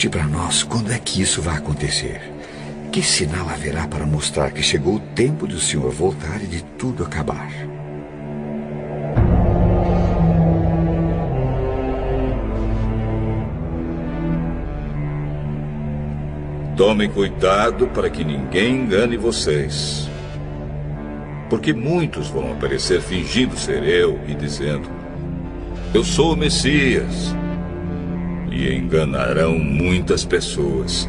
Conte para nós quando é que isso vai acontecer. Que sinal haverá para mostrar que chegou o tempo do Senhor voltar e de tudo acabar? Tomem cuidado para que ninguém engane vocês. Porque muitos vão aparecer fingindo ser eu e dizendo: eu sou o Messias. E enganarão muitas pessoas.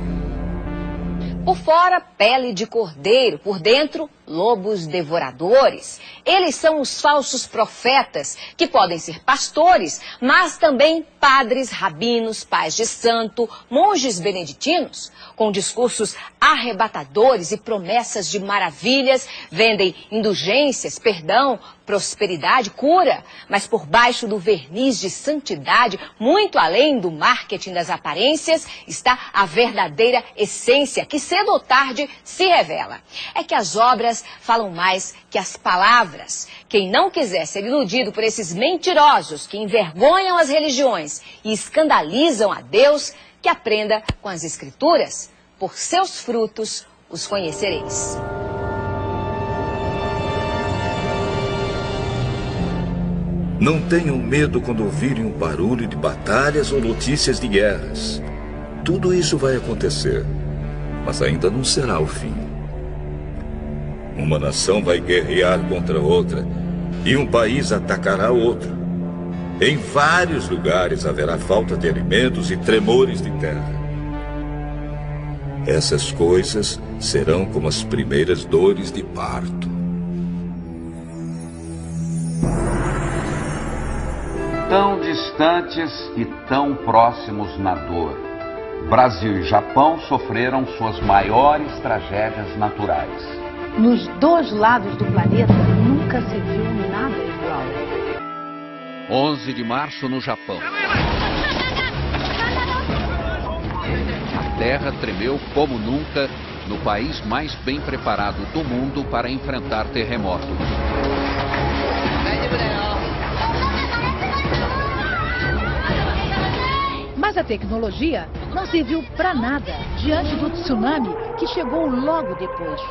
Por fora, pele de cordeiro, por dentro, lobos devoradores. Eles são os falsos profetas, que podem ser pastores, mas também padres, rabinos, pais de santo, monges beneditinos, com discursos arrebatadores e promessas de maravilhas, vendem indulgências, perdão, prosperidade, cura, mas por baixo do verniz de santidade, muito além do marketing das aparências, está a verdadeira essência, que cedo ou tarde se revela. É que as obras falam mais que as palavras. Quem não quiser ser iludido por esses mentirosos que envergonham as religiões e escandalizam a Deus, que aprenda com as Escrituras. Por seus frutos os conhecereis. Não tenham medo quando ouvirem um barulho de batalhas ou notícias de guerras. Tudo isso vai acontecer, mas ainda não será o fim. Uma nação vai guerrear contra outra e um país atacará outro. Em vários lugares haverá falta de alimentos e tremores de terra. Essas coisas serão como as primeiras dores de parto. Tão distantes e tão próximos na dor, Brasil e Japão sofreram suas maiores tragédias naturais. Nos dois lados do planeta nunca se viu nada igual. 11 de março no Japão. A terra tremeu como nunca no país mais bem preparado do mundo para enfrentar terremoto. Mas a tecnologia não serviu para nada diante do tsunami que chegou logo depois.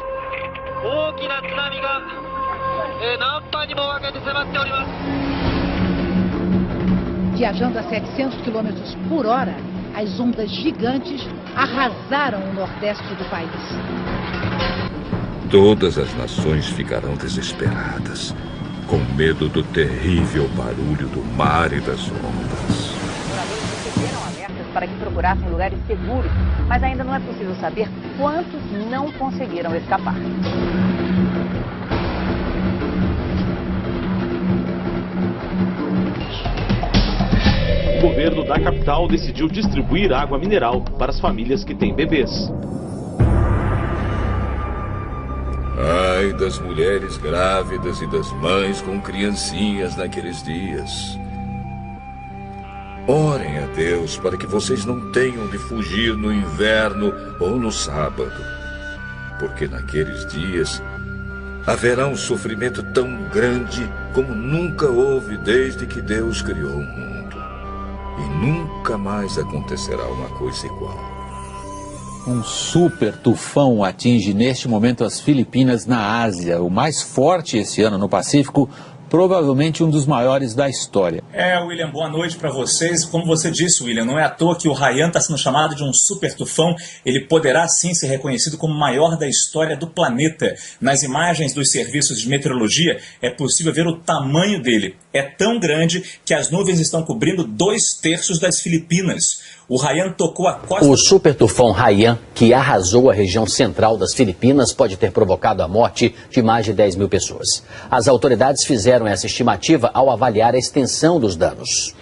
Viajando a 700 km por hora, as ondas gigantes arrasaram o nordeste do país. Todas as nações ficarão desesperadas, com medo do terrível barulho do mar e das ondas. Receberam alertas para que procurassem lugares seguros, mas ainda não é possível saber quantos não conseguiram escapar. O governo da capital decidiu distribuir água mineral para as famílias que têm bebês. Ai das mulheres grávidas e das mães com criancinhas naqueles dias. Orem a Deus para que vocês não tenham de fugir no inverno ou no sábado, porque naqueles dias haverá um sofrimento tão grande como nunca houve desde que Deus criou o mundo. E nunca mais acontecerá uma coisa igual. Um super tufão atinge neste momento as Filipinas na Ásia, o mais forte esse ano no Pacífico, provavelmente um dos maiores da história. William, boa noite para vocês. Como você disse, William, não é à toa que o Haiyan está sendo chamado de um super tufão. Ele poderá sim ser reconhecido como o maior da história do planeta. Nas imagens dos serviços de meteorologia é possível ver o tamanho dele. É tão grande que as nuvens estão cobrindo 2/3 das Filipinas. O Haiyan tocou a costa... O super tufão Haiyan, que arrasou a região central das Filipinas, pode ter provocado a morte de mais de 10 mil pessoas. As autoridades fizeram essa estimativa ao avaliar a extensão dos danos.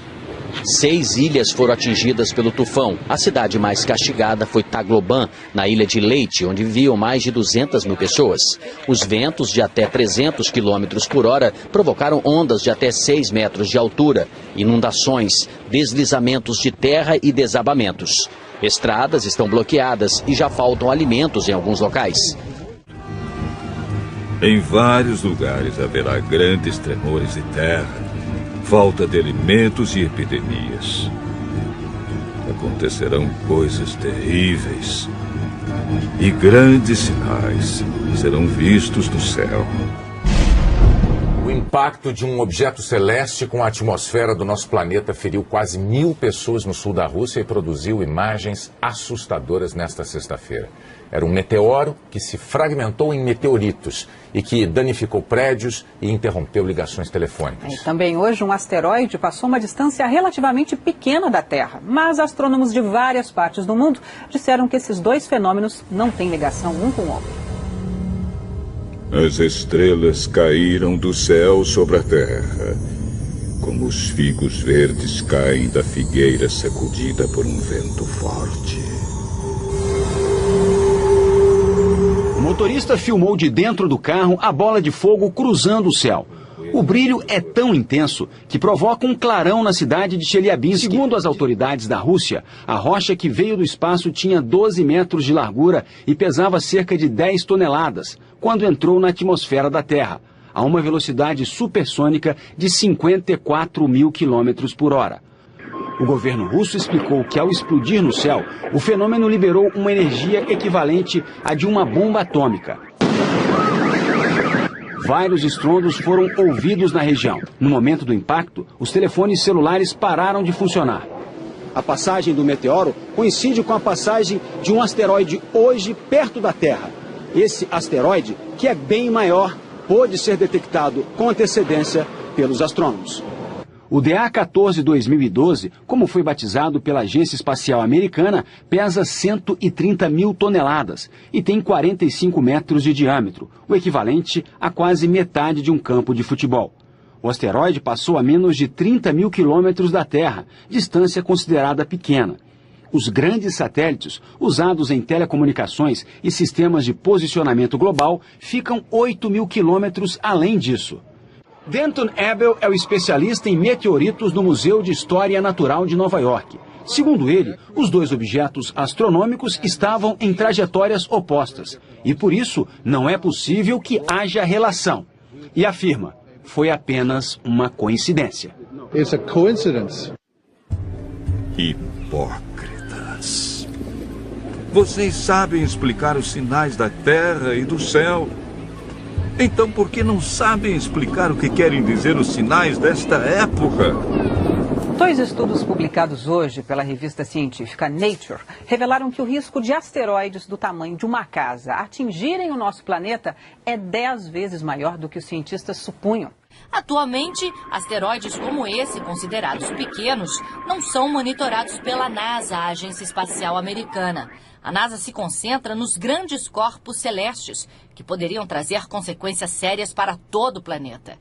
6 ilhas foram atingidas pelo tufão. A cidade mais castigada foi Tagloban, na ilha de Leyte, onde viviam mais de 200 mil pessoas. Os ventos de até 300 km por hora provocaram ondas de até 6 metros de altura, inundações, deslizamentos de terra e desabamentos. Estradas estão bloqueadas e já faltam alimentos em alguns locais. Em vários lugares haverá grandes tremores de terra, falta de alimentos e epidemias. acontecerão coisas terríveis e grandes sinais serão vistos no céu. O impacto de um objeto celeste com a atmosfera do nosso planeta feriu quase 1.000 pessoas no sul da Rússia e produziu imagens assustadoras nesta sexta-feira. Era um meteoro que se fragmentou em meteoritos e que danificou prédios e interrompeu ligações telefônicas. E também hoje um asteroide passou uma distância relativamente pequena da Terra, mas astrônomos de várias partes do mundo disseram que esses dois fenômenos não têm ligação um com o outro. As estrelas caíram do céu sobre a terra, como os figos verdes caem da figueira sacudida por um vento forte. O motorista filmou de dentro do carro a bola de fogo cruzando o céu. O brilho é tão intenso que provoca um clarão na cidade de Chelyabinsk. Segundo as autoridades da Rússia, a rocha que veio do espaço tinha 12 metros de largura e pesava cerca de 10 toneladas, quando entrou na atmosfera da Terra, a uma velocidade supersônica de 54 mil quilômetros por hora. O governo russo explicou que, ao explodir no céu, o fenômeno liberou uma energia equivalente à de uma bomba atômica. Vários estrondos foram ouvidos na região. No momento do impacto, os telefones celulares pararam de funcionar. A passagem do meteoro coincide com a passagem de um asteroide hoje perto da Terra. Esse asteroide, que é bem maior, pôde ser detectado com antecedência pelos astrônomos. O DA-14 2012, como foi batizado pela Agência Espacial Americana, pesa 130 mil toneladas e tem 45 metros de diâmetro, o equivalente a quase metade de um campo de futebol. O asteroide passou a menos de 30 mil quilômetros da Terra, distância considerada pequena. Os grandes satélites, usados em telecomunicações e sistemas de posicionamento global, ficam 8 mil quilômetros além disso. Denton Abel é o especialista em meteoritos no Museu de História Natural de Nova York. Segundo ele, os dois objetos astronômicos estavam em trajetórias opostas e, por isso, não é possível que haja relação. E afirma, foi apenas uma coincidência. It's a coincidence. Hipócritas. Vocês sabem explicar os sinais da terra e do céu. Então, por que não sabem explicar o que querem dizer os sinais desta época? Dois estudos publicados hoje pela revista científica Nature revelaram que o risco de asteroides do tamanho de uma casa atingirem o nosso planeta é 10 vezes maior do que os cientistas supunham. Atualmente, asteroides como esse, considerados pequenos, não são monitorados pela NASA, a Agência Espacial Americana. A NASA se concentra nos grandes corpos celestes, que poderiam trazer consequências sérias para todo o planeta.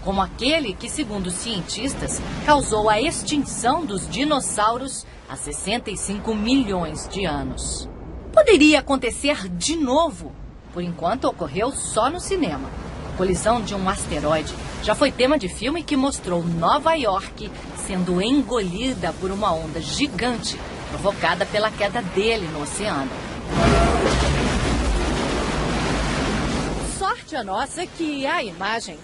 Como aquele que, segundo os cientistas, causou a extinção dos dinossauros há 65 milhões de anos. Poderia acontecer de novo. Por enquanto, ocorreu só no cinema. A colisão de um asteroide já foi tema de filme que mostrou Nova York sendo engolida por uma onda gigante provocada pela queda dele no oceano. Sorte a nossa que a imagem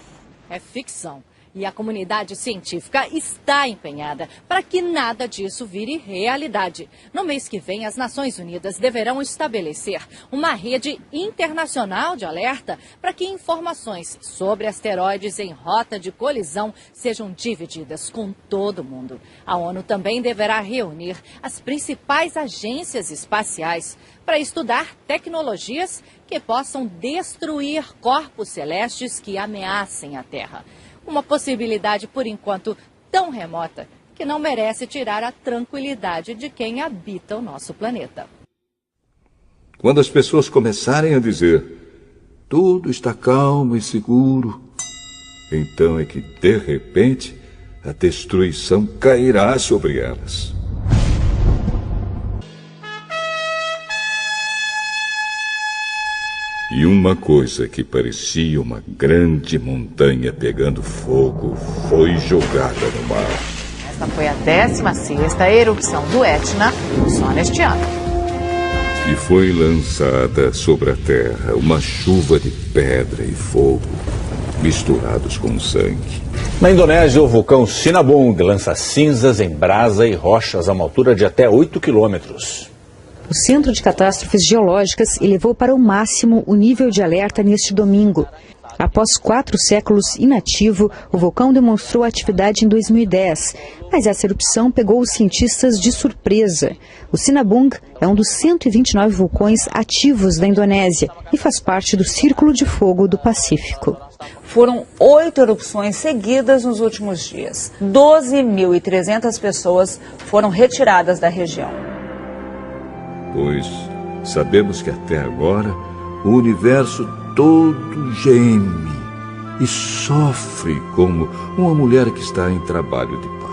é ficção. E a comunidade científica está empenhada para que nada disso vire realidade. No mês que vem, as Nações Unidas deverão estabelecer uma rede internacional de alerta para que informações sobre asteroides em rota de colisão sejam divididas com todo mundo. A ONU também deverá reunir as principais agências espaciais para estudar tecnologias que possam destruir corpos celestes que ameacem a Terra. Uma possibilidade, por enquanto, tão remota que não merece tirar a tranquilidade de quem habita o nosso planeta. Quando as pessoas começarem a dizer tudo está calmo e seguro, então é que, de repente, a destruição cairá sobre elas. E uma coisa que parecia uma grande montanha pegando fogo foi jogada no mar. Esta foi a 16ª erupção do Etna só neste ano. E foi lançada sobre a terra uma chuva de pedra e fogo misturados com sangue. Na Indonésia, o vulcão Sinabung lança cinzas em brasa e rochas a uma altura de até 8 quilômetros. O Centro de Catástrofes Geológicas elevou para o máximo o nível de alerta neste domingo. Após 4 séculos inativo, o vulcão demonstrou atividade em 2010, mas essa erupção pegou os cientistas de surpresa. O Sinabung é um dos 129 vulcões ativos da Indonésia e faz parte do Círculo de Fogo do Pacífico. Foram 8 erupções seguidas nos últimos dias. 12.300 pessoas foram retiradas da região. Pois sabemos que até agora o universo todo geme e sofre como uma mulher que está em trabalho de parto.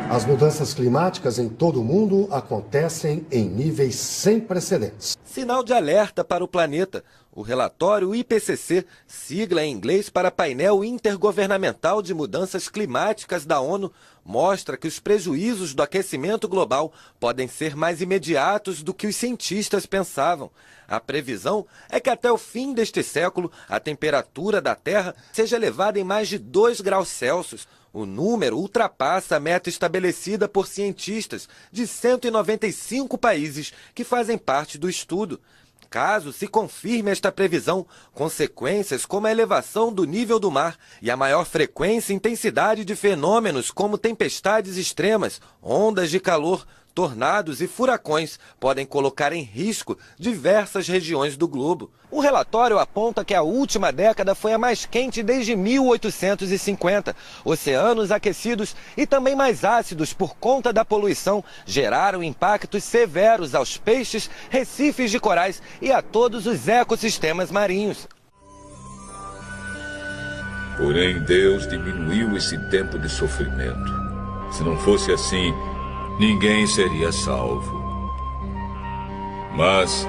As mudanças climáticas em todo o mundo acontecem em níveis sem precedentes. Sinal de alerta para o planeta. O relatório IPCC, sigla em inglês para Painel Intergovernamental de Mudanças Climáticas da ONU, mostra que os prejuízos do aquecimento global podem ser mais imediatos do que os cientistas pensavam. A previsão é que até o fim deste século a temperatura da Terra seja elevada em mais de 2 graus Celsius. O número ultrapassa a meta estabelecida por cientistas de 195 países que fazem parte do estudo. Caso se confirme esta previsão, consequências como a elevação do nível do mar e a maior frequência e intensidade de fenômenos como tempestades extremas, ondas de calor, tornados e furacões podem colocar em risco diversas regiões do globo. O relatório aponta que a última década foi a mais quente desde 1850. Oceanos aquecidos e também mais ácidos por conta da poluição geraram impactos severos aos peixes, recifes de corais e a todos os ecossistemas marinhos. Porém, Deus diminuiu esse tempo de sofrimento. Se não fosse assim, ninguém seria salvo. Mas,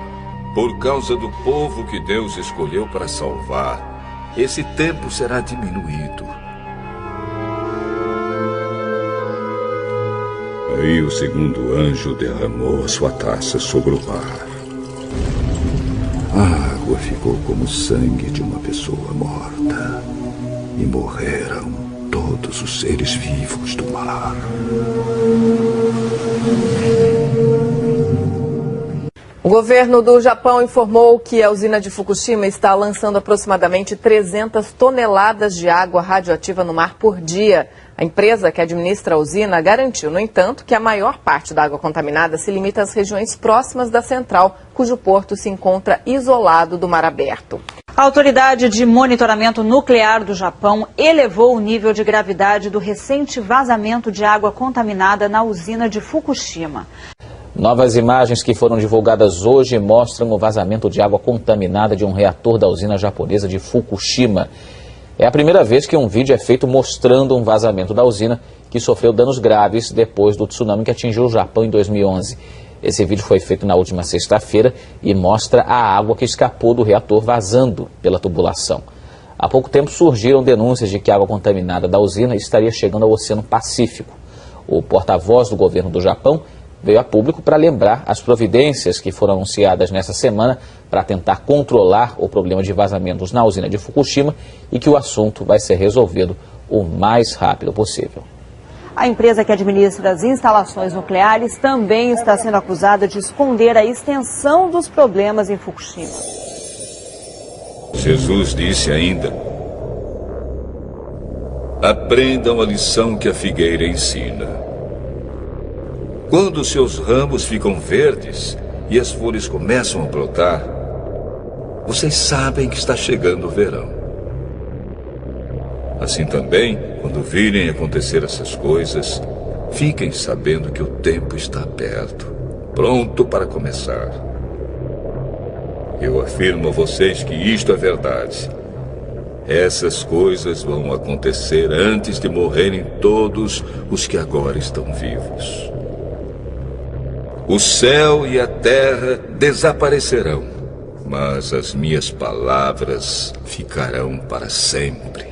por causa do povo que Deus escolheu para salvar, esse tempo será diminuído. Aí o segundo anjo derramou a sua taça sobre o mar. A água ficou como o sangue de uma pessoa morta. E morreram todos os seres vivos do mar. O governo do Japão informou que a usina de Fukushima está lançando aproximadamente 300 toneladas de água radioativa no mar por dia. A empresa que administra a usina garantiu, no entanto, que a maior parte da água contaminada se limita às regiões próximas da central, cujo porto se encontra isolado do mar aberto. A Autoridade de Monitoramento Nuclear do Japão elevou o nível de gravidade do recente vazamento de água contaminada na usina de Fukushima. Novas imagens que foram divulgadas hoje mostram o vazamento de água contaminada de um reator da usina japonesa de Fukushima. É a primeira vez que um vídeo é feito mostrando um vazamento da usina que sofreu danos graves depois do tsunami que atingiu o Japão em 2011. Esse vídeo foi feito na última sexta-feira e mostra a água que escapou do reator vazando pela tubulação. Há pouco tempo surgiram denúncias de que a água contaminada da usina estaria chegando ao Oceano Pacífico. O porta-voz do governo do Japão veio a público para lembrar as providências que foram anunciadas nessa semana para tentar controlar o problema de vazamentos na usina de Fukushima e que o assunto vai ser resolvido o mais rápido possível. A empresa que administra as instalações nucleares também está sendo acusada de esconder a extensão dos problemas em Fukushima. Jesus disse ainda: aprendam a lição que a figueira ensina. Quando seus ramos ficam verdes e as folhas começam a brotar, vocês sabem que está chegando o verão. Assim também, quando virem acontecer essas coisas, fiquem sabendo que o tempo está perto, pronto para começar. Eu afirmo a vocês que isto é verdade. Essas coisas vão acontecer antes de morrerem todos os que agora estão vivos. O céu e a terra desaparecerão, mas as minhas palavras ficarão para sempre.